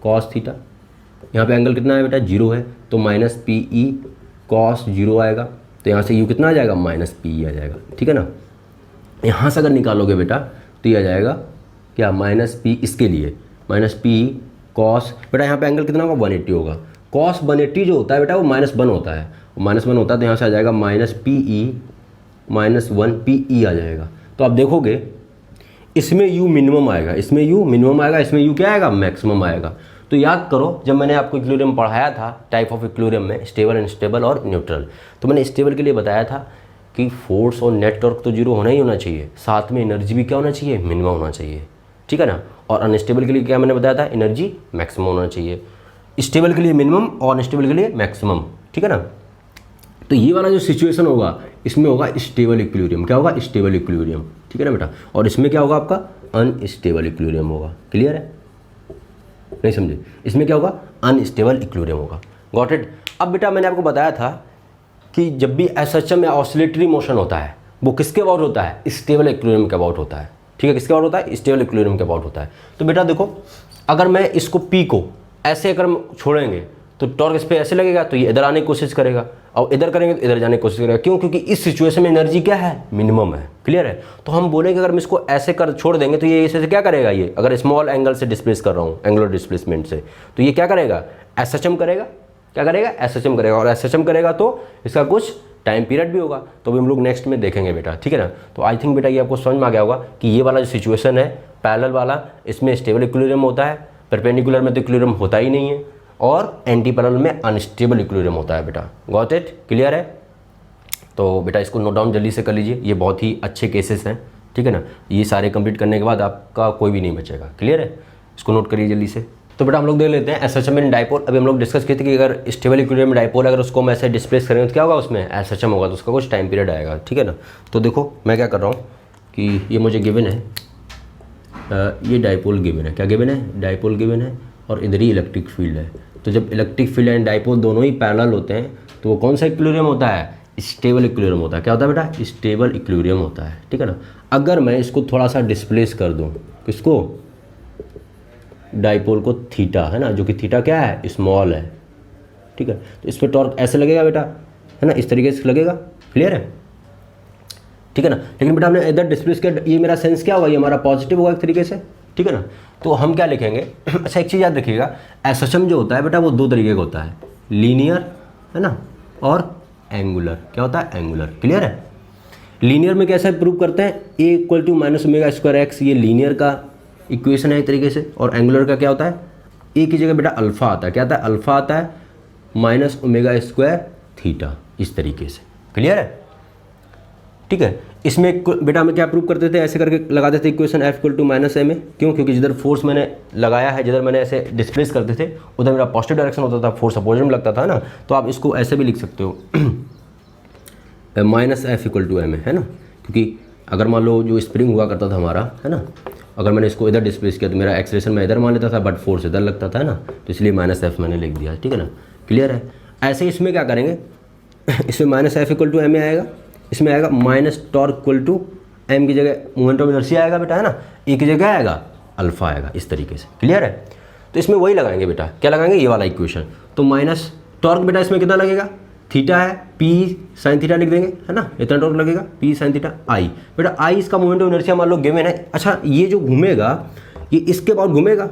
कॉस थीटा। यहाँ पे एंगल कितना है बेटा, जीरो है, तो minus P E cos zero आएगा। तो यहाँ से यू कितना आ जाएगा, माइनस पी ई आ जाएगा। ठीक है ना। यहाँ से अगर निकालोगे बेटा तो ये आ जाएगा क्या, माइनस पी, इसके लिए माइनस पी कॉस। बेटा यहाँ पे एंगल कितना होगा, 180 होगा। कॉस 180 जो होता है बेटा वो -1 होता है, -1 होता है। तो यहाँ से आ जाएगा minus P E -1 P E आ जाएगा। तो आप देखोगे इसमें u मिनिमम आएगा, इसमें u मिनिमम आएगा, इसमें u क्या आएगा, मैक्सिमम आएगा। तो याद करो जब मैंने आपको इक्विलिब्रियम पढ़ाया था, टाइप ऑफ इक्विलिब्रियम में स्टेबल, अनस्टेबल और न्यूट्रल, तो मैंने स्टेबल के लिए बताया था कि फोर्स और नेट टॉर्क तो जीरो होना ही होना चाहिए, साथ में एनर्जी भी क्या होना चाहिए, मिनिमम होना चाहिए। ठीक है ना। और अनस्टेबल के लिए क्या मैंने बताया था, एनर्जी मैक्सिमम होना चाहिए। स्टेबल के लिए मिनिमम और अनस्टेबल के लिए मैक्सिमम। ठीक है ना। तो ये वाला जो सिचुएशन होगा इसमें होगा स्टेबल इक्विलिब्रियम। क्या होगा, स्टेबल इक्विलिब्रियम। ठीक है ना बेटा। और इसमें क्या होगा आपका, अनस्टेबल इक्विलिब्रियम होगा। क्लियर है, नहीं समझे। इसमें क्या होगा, अनस्टेबल इक्विलिब्रियम होगा। Got it. अब बेटा मैंने आपको बताया था कि जब भी एसएचएम या ऑसिलेटरी मोशन होता है वो किसके अबाउट होता है, स्टेबल इक्विलिब्रियम के अबाउट होता है। ठीक है, किसके अबाउट होता है, स्टेबल इक्विलिब्रियम के अबाउट होता है। तो बेटा देखो, अगर मैं इसको पी को ऐसे अगर छोड़ेंगे तो टॉर्क इस पर ऐसे लगेगा तो ये इधर आने की कोशिश करेगा, और इधर करेंगे तो इधर जाने की कोशिश करेगा। क्यों, क्योंकि इस सिचुएशन में एनर्जी क्या है, मिनिमम है। क्लियर है। तो हम बोलेंगे अगर हम इसको ऐसे कर छोड़ देंगे तो ये ऐसे क्या करेगा, ये अगर स्मॉल एंगल से डिस्प्लेस कर रहा हूँ, एंगुलर डिस्प्लेसमेंट से, तो ये क्या करेगा, एसएचएम करेगा। क्या करेगा, एसएचएम करेगा। और एसएचएम करेगा तो इसका कुछ टाइम पीरियड भी होगा, तो भी हम लोग नेक्स्ट में देखेंगे बेटा। ठीक है ना। तो आई थिंक बेटा ये आपको समझ में आ गया होगा कि ये वाला जो सिचुएशन है पैरेलल वाला, इसमें स्टेबल इक्विलिब्रियम होता है, परपेंडिकुलर में तो इक्विलिब्रियम होता ही नहीं है, और एंटी पैरेलल में अनस्टेबल इक्विलिब्रियम होता है बेटा। Got it. क्लियर है। तो बेटा इसको नोट डाउन जल्दी से कर लीजिए, ये बहुत ही अच्छे केसेस हैं। ठीक है ना। ये सारे कंप्लीट करने के बाद आपका कोई भी नहीं बचेगा। क्लियर है, इसको नोट करिए जल्दी से। तो बेटा हम लोग देख लेते हैं एसएचएम इन डाइपोल। अभी हम लोग डिस्कस किए थे कि अगर स्टेबल इक्विलिब्रियम डाइपोल अगर उसको हम ऐसे डिस्प्लेस करेंगे तो क्या होगा, उसमें एसएचएम होगा, तो उसका कुछ टाइम पीरियड आएगा, ठीक है ना। तो देखो मैं क्या कर रहा हूँ कि ये मुझे गिवन है, ये डाइपोल गिवन है, क्या गिवन है, डाइपोल गिवन है, और इधर ही इलेक्ट्रिक फील्ड है। तो जब इलेक्ट्रिक फील्ड एंड डाइपोल दोनों ही पैरेलल होते हैं तो वो कौन सा इक्विलिब्रियम होता है, स्टेबल इक्विलिब्रियम होता है। क्या होता है बेटा, स्टेबल इक्विलिब्रियम होता है, ठीक है ना। अगर मैं इसको थोड़ा सा डिस्प्लेस कर दूं, किसको, डाइपोल को, थीटा है ना, जो कि थीटा क्या है, स्मॉल है, ठीक है। तो इस पर टॉर्क ऐसे लगेगा बेटा, है ना, इस तरीके से लगेगा, क्लियर है, ठीक है ना। लेकिन बेटा हमने इधर डिस्प्लेस किया, ये मेरा सेंस क्या होगा, ये हमारा पॉजिटिव होगा एक तरीके से, ठीक है ना। तो हम क्या लिखेंगे, अच्छा एक चीज़ याद रखिएगा, एसएचएम जो होता है बेटा वो दो तरीके का होता है, लीनियर है ना, और एंगुलर। क्या होता है, एंगुलर, क्लियर है। लीनियर में कैसे प्रूव करते हैं, A equal to minus omega square X, ये लीनियर का इक्वेशन है एक तरीके से। और एंगुलर का क्या होता है, ए की जगह बेटा अल्फा आता है, क्या आता है, अल्फा आता है माइनस ओमेगा स्क्वायर थीटा, इस तरीके से, क्लियर है, ठीक है। इसमें बेटा हमें क्या प्रूव करते थे, ऐसे करके लगा देते equation F equal to minus M A, क्यों, क्योंकि जिधर फोर्स मैंने लगाया है, जिधर मैंने ऐसे डिस्प्लेस करते थे उधर मेरा पॉजिटिव डायरेक्शन होता था, फोर्स अपोजिट में लगता था ना। तो आप इसको ऐसे भी लिख सकते हो minus F equal to M है ना, क्योंकि अगर मान लो जो स्प्रिंग हुआ करता था हमारा, है ना, अगर मैंने इसको इधर डिस्प्लेस किया तो मेरा एक्सेलरेशन मैं इधर मान लेता था, बट फोर्स इधर लगता था ना, तो इसलिए माइनस एफ मैंने लिख दिया, ठीक है ना, क्लियर है। ऐसे ही इसमें क्या करेंगे, इसमें minus F equal to M आएगा, इसमें आएगा minus torque equal to M की जगह मोमेंट ऑफ इनर्शिया आएगा बेटा, है ना, ए की जगह आएगा अल्फा आएगा, इस तरीके से, क्लियर है। तो इसमें वही लगाएंगे बेटा, क्या लगाएंगे, ये वाला इक्वेशन। तो माइनस टॉर्क बेटा इसमें कितना लगेगा, थीटा है, पी साइन थीटा लिख देंगे, है ना, इतना टॉर्क लगेगा, पी साइन थीटा आई। बेटा आई इसका मोमेंट ऑफ इनर्शिया मान लो गिवन है। अच्छा ये जो घूमेगा ये इसके अबाउट घूमेगा,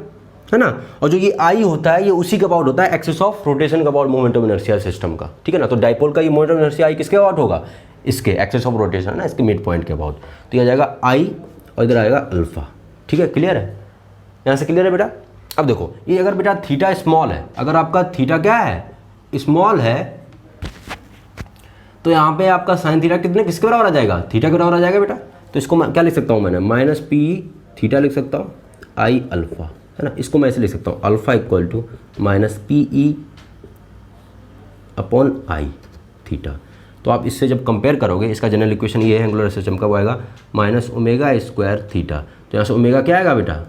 है ना, और जो ये आई होता है ये उसी के अबाउट होता है, एक्सिस ऑफ रोटेशन का about moment of inertia system का, ठीक है ना। तो डाइपोल का ये मोमेंट ऑफ इनर्शिया आई किसके अबाउट होगा, इसके एक्सिस ऑफ रोटेशन है ना, इसके मिड पॉइंट के अबाउट। तो ये आ जाएगा आई और इधर आएगा अल्फा, ठीक है, क्लियर है, यहाँ से क्लियर है बेटा। अब देखो ये अगर बेटा थीटा स्मॉल है, अगर आपका थीटा क्या है, स्मॉल है, तो यहाँ पे आपका साइन थीटा कितने किसके बराबर आ जाएगा, थीटा के बराबर आ जाएगा बेटा। तो इसको मैं क्या लिख सकता हूँ, मैंने माइनस पी थीटा लिख सकता हूँ, आई अल्फा, है ना। इसको मैं ऐसे लिख सकता हूँ, alpha equal to minus P E upon I theta. तो आप इससे जब कंपेयर करोगे, इसका जनरल इक्वेशन ये है एंगुलर सिस्टम का, वो आएगा माइनस ओमेगा स्क्वायर थीटा। तो यहाँ से ओमेगा क्या आएगा बेटा,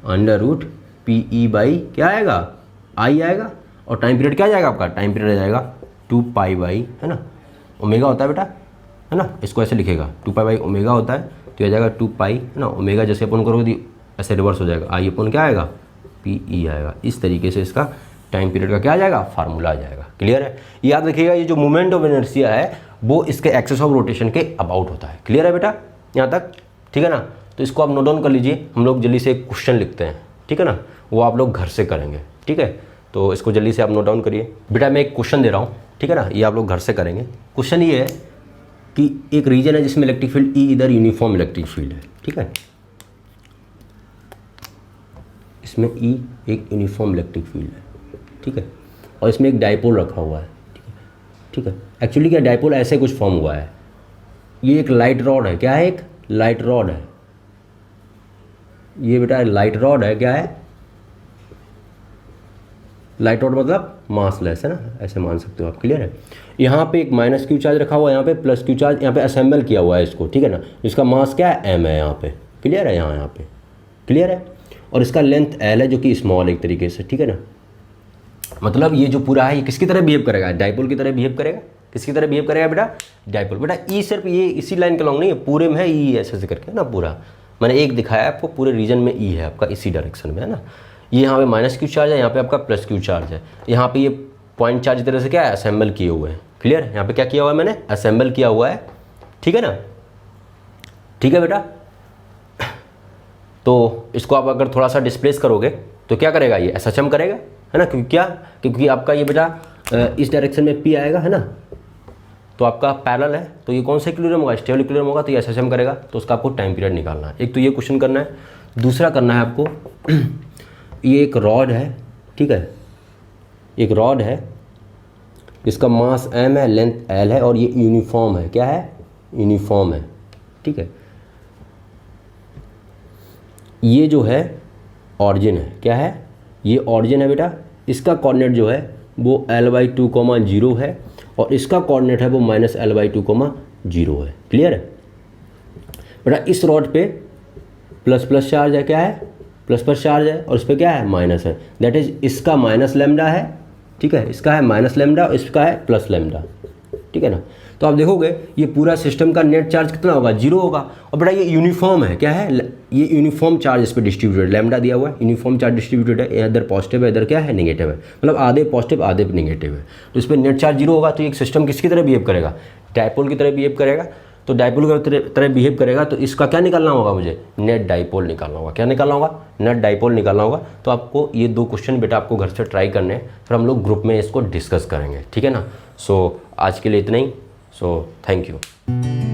under root P E by क्या आएगा, आई आएगा, और टाइम पीरियड क्या आ जाएगा आपका, टाइम पीरियड आ जाएगा 2 पाई बाई, है ना, ओमेगा होता है बेटा, है ना, इसको ऐसे लिखेगा 2 पाई बाई ओमेगा होता है, तो आ जाएगा 2 पाई, है ना, ओमेगा जैसे अपन करोगे ऐसे रिवर्स हो जाएगा, आई अपन क्या आएगा, पी ई आएगा। इस तरीके से इसका टाइम पीरियड का क्या आ जाएगा, फार्मूला आ जाएगा, क्लियर है। याद रखिएगा ये जो मोमेंट ऑफ इनर्शिया है वो इसके एक्सिस ऑफ रोटेशन के अबाउट होता है, क्लियर है बेटा यहाँ तक, ठीक है ना। तो इसको आप नोट डाउन कर लीजिए, हम लोग जल्दी से एक क्वेश्चन लिखते हैं, ठीक है ना, वो आप लोग घर से करेंगे, ठीक है। तो इसको जल्दी से आप नोट डाउन करिए बेटा, मैं एक क्वेश्चन दे रहा हूँ, ठीक है ना, ये आप लोग घर से करेंगे। क्वेश्चन ये है कि एक रीजन है जिसमें इलेक्ट्रिक फील्ड ई इधर यूनिफॉर्म इलेक्ट्रिक फील्ड है, ठीक है, इसमें ई एक यूनिफॉर्म इलेक्ट्रिक फील्ड है, ठीक है, और इसमें एक डाइपोल रखा हुआ है, ठीक है। एक्चुअली क्या डाइपोल ऐसे कुछ फॉर्म हुआ है, ये एक लाइट रॉड है, क्या है, एक लाइट रॉड है, ये बेटा लाइट रॉड है, क्या है, लाइट रॉड मतलब मासलेस है ना, ऐसे मान सकते हो आप, क्लियर है। यहाँ पे एक माइनस क्यू चार्ज रखा हुआ है, यहाँ पे प्लस क्यू चार्ज, यहाँ पे असेंबल किया हुआ है इसको, ठीक है ना, इसका मास क्या है, एम है यहाँ पे, क्लियर है, यहाँ पे क्लियर है, और इसका लेंथ एल है जो कि स्मॉल एक तरीके से, ठीक है ना। मतलब ये जो पूरा है ये किसकी तरह बिहेव करेगा, डाइपोल की तरह बिहेव करेगा, किसकी तरह बिहेव करेगा बेटा, डाइपोल। बेटा ई सिर्फ ये इसी लाइन के लॉन्ग नहीं है, पूरे में है ई ऐसे करके ना, पूरा मैंने एक दिखाया आपको, पूरे रीजन में ई है आपका, इसी डायरेक्शन में है ना। ये यहाँ पे माइनस क्यू चार्ज है, यहाँ पे आपका प्लस क्यू चार्ज है, यहाँ पे ये पॉइंट चार्ज तरह से क्या है, असेंबल किए हुए हैं, क्लियर है। यहाँ पे क्या किया हुआ है मैंने, असेंबल किया हुआ है, ठीक है ना, ठीक है बेटा। तो इसको आप अगर थोड़ा सा डिस्प्लेस करोगे तो क्या करेगा, ये एसएचएम करेगा, है ना, क्योंकि क्या, क्योंकि आपका ये बेटा इस डायरेक्शन में पी आएगा, है ना, तो आपका पैरेलल है, तो ये कौन सा इक्विलिब्रियम होगा, स्टेबल इक्विलिब्रियम होगा, तो ये एसएचएम करेगा। तो उसका आपको टाइम पीरियड निकालना है, एक तो ये क्वेश्चन करना है, दूसरा करना है आपको ये एक रॉड है, ठीक है, एक रॉड है इसका मास m है, लेंथ l है, और ये यूनिफॉर्म है, क्या है, यूनिफॉर्म है, ठीक है। ये जो है ऑरिजिन है, क्या है, ये ऑरिजिन है बेटा, इसका कोऑर्डिनेट जो है वो l/2, 0 है और इसका कोऑर्डिनेट है वो -l/2, 0 है। क्लियर है बेटा? इस रॉड पे प्लस प्लस चार्ज है, क्या है? प्लस प्लस चार्ज है, और इस पर क्या है? माइनस है। दैट इज इसका माइनस लैम्डा है, ठीक है, इसका है माइनस लैम्डा और इसका है प्लस लैम्डा, ठीक है ना। तो आप देखोगे ये पूरा सिस्टम का नेट चार्ज कितना होगा? 0 होगा। और बेटा ये यूनिफॉर्म है, क्या है? ये यूनिफॉर्म चार्ज इस पर डिस्ट्रीब्यूटेड, लैम्डा दिया हुआ है, यूनिफॉर्म चार्ज डिस्ट्रीब्यूटेड है, इधर पॉजिटिव है, इधर क्या है? नेगेटिव है, मतलब आधे पॉजिटिव आधे नेगेटिव है। तो इस पर नेट चार्ज 0 होगा। तो एक सिस्टम किसकी तरह बिहेव करेगा? डायपोल की तरह बिहेव करेगा। तो डायपोल की तरह बिहेव करेगा तो इसका क्या निकालना होगा? मुझे नेट डायपोल निकालना होगा। क्या निकालना होगा? नेट डायपोल निकालना होगा। तो आपको ये 2 क्वेश्चन बेटा आपको घर से ट्राई करने हैं, फिर हम लोग ग्रुप में इसको डिस्कस करेंगे, ठीक है ना। सो आज के लिए इतना ही। So thank you.